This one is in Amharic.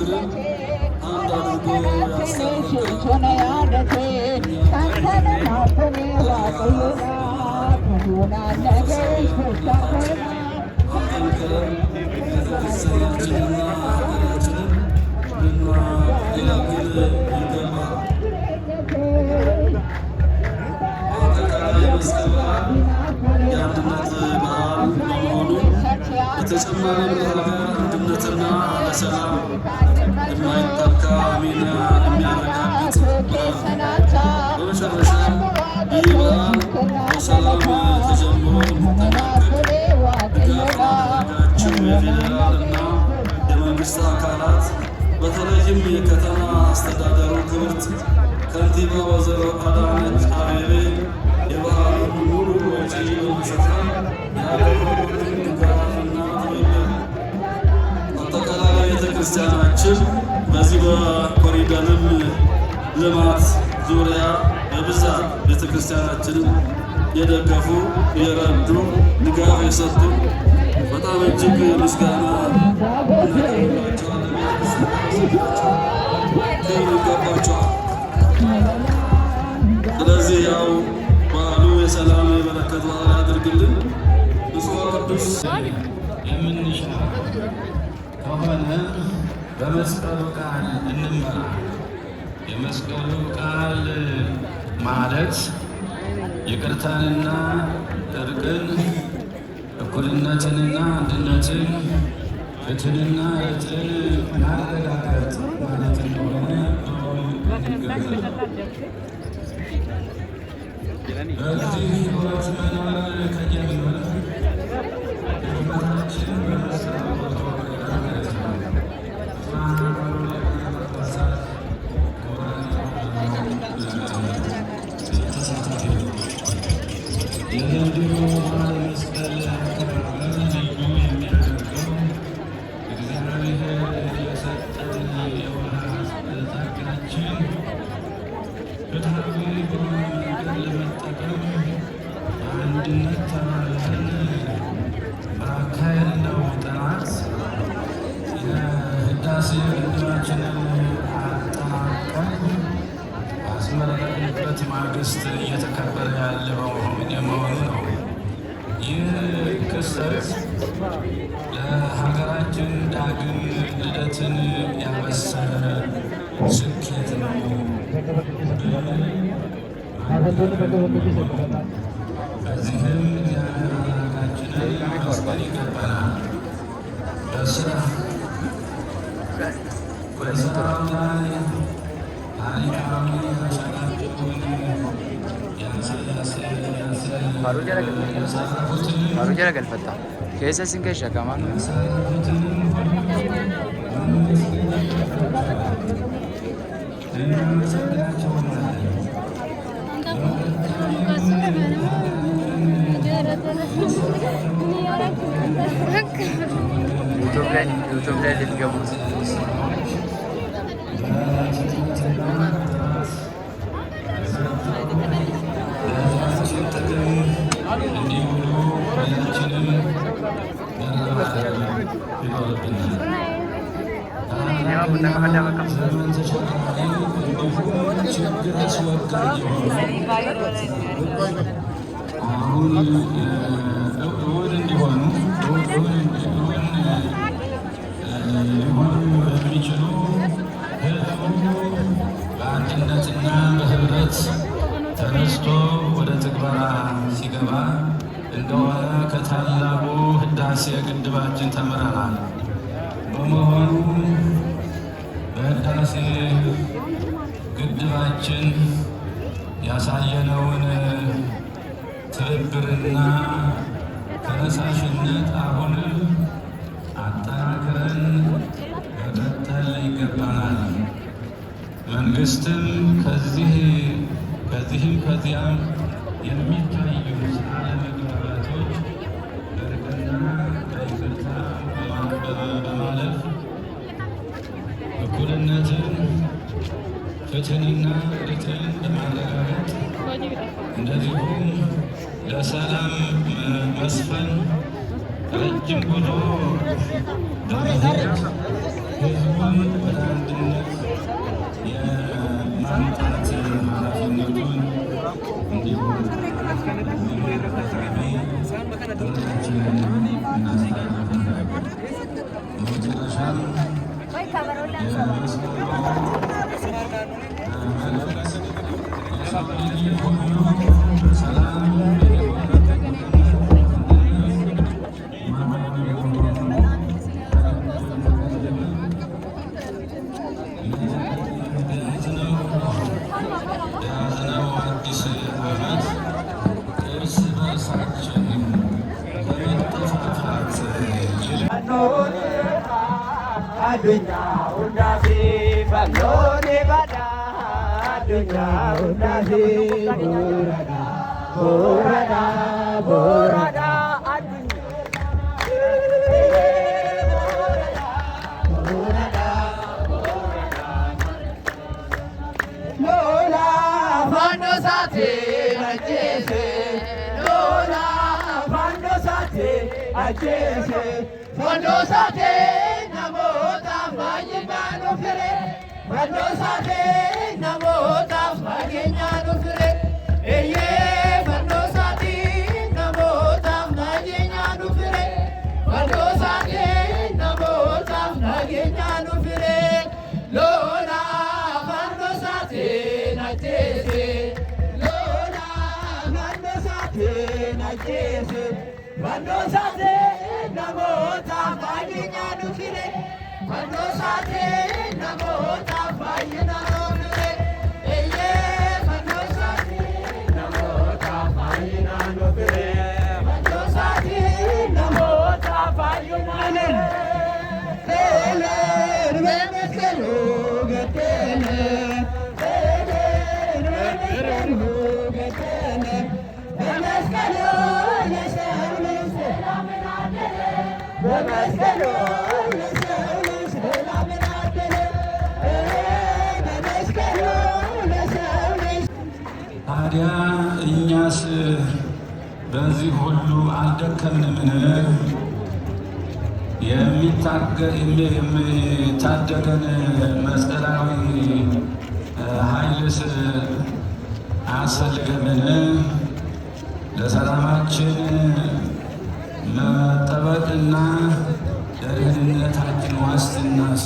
ፍቅርን አንድ አድርጎ ያስታረቀ ቤተክርስቲያናችንና ሀገራችንን ልናገለግል ይገባል። አጠቃላይ መስቀል በዓል የአንድነት በዓል በመሆኑ በተጨማሪም ለሀገር አንድነትና ለሰላም የማይተካ ሚና የሚያረጋግጥ በዓል። በመጨረሻ ይህ በዓል በሰላም ተጀምሮ እንዲጠናቀቅ ድጋፍ ያደረጋችሁ የፌዴራልና የመንግስት አካላት በተለይም የከተማ አስተዳደሩ ክብርት ከንቲባ ወይዘሮ አዳነች አቤቤ የበዓሉን ሙሉ ወጪ በመሸፈን ያደረጉትን ድጋፍና ትብብር አጠቃላይ ቤተክርስቲያናችን በዚህ በኮሪደርም ልማት ዙሪያ በብዛት ቤተክርስቲያናችንን የደገፉ የረዱ ድጋፍ የሰጡ በጣም እጅግ ምስጋና ይገባቸዋል። ስለዚህ ያው በዓሉ የሰላም የበረከት በዓል ያድርግልን። ብፁዕ ቅዱስ የምንሻ ከሆነ በመስቀሉ ቃል እንመራ። የመስቀሉ ቃል ማለት ይቅርታንና እርቅን፣ እኩልነትንና አንድነትን፣ ፍትህንና ርትዕን ማረጋገጥ ማለት እንደሆነ ይገባል። በዚህ ሕይወት መኖር ከጀመር ሕይወታችን ባስመረቅንበት ማግስት እየተከበረ ያለ መሆኑ ነው። ይህ ክስተት ለሀገራችን ዳግም ልደትን ያበሰረ ስኬት ነው። በዚህም እግዚአብሔር አምላካችንን ማመስገን ይገባናል። በስራው ላይ ታሪካዊ አሻራቸውን Faru jala galfata. Keessa sin keessa kama. YouTube ላይ ልትገቡ በሚችሉ በአንድነትና በህብረት ተነስቶ ወደ ትግበራ ሲገባ እንደሆነ ከታላቁ ህዳሴ ግድባችን ተምረናል። በመሆኑ በህዳሴ ግድባችን ያሳየነውን ትብብርና ተነሳሽነት አሁን አጠናክረን መቀጠል ይገባናል። መንግስትም ከዚህም ከዚያም የሚታዩት አለመግባባቶች በእርቅና በይቅርታ በማለፍ እኩልነትን፣ ፍትህንና ርትዕን በማረጋገጥ እንደዚሁም ለሰላም መስፈን ረጅም ጉዞ በመሄድ ህዝቡን Adunya undafi balone bada adunya undafi borada borada adunya borada lola vando sate ajese lola vando sate ajese vando sate Vando sate namota magenya nufre eye vando sate namota magenya nufre vando sate namota magenya nufre lola vando sate natese lola vando sate natese vando sate namota magenya nufre vando sate namota magenya nufre eye vando sate namota magenya nufre vando sate namota magenya nufre ele remekelo gatene ele remekelo gatene remekelo remekelo ታዲያ እኛስ በዚህ ሁሉ አልደከምንምን? የሚታደገን መስቀላዊ ኃይልስ አያስፈልገምን? ለሰላማችን መጠበቅና ለደህንነታችን ዋስትናስ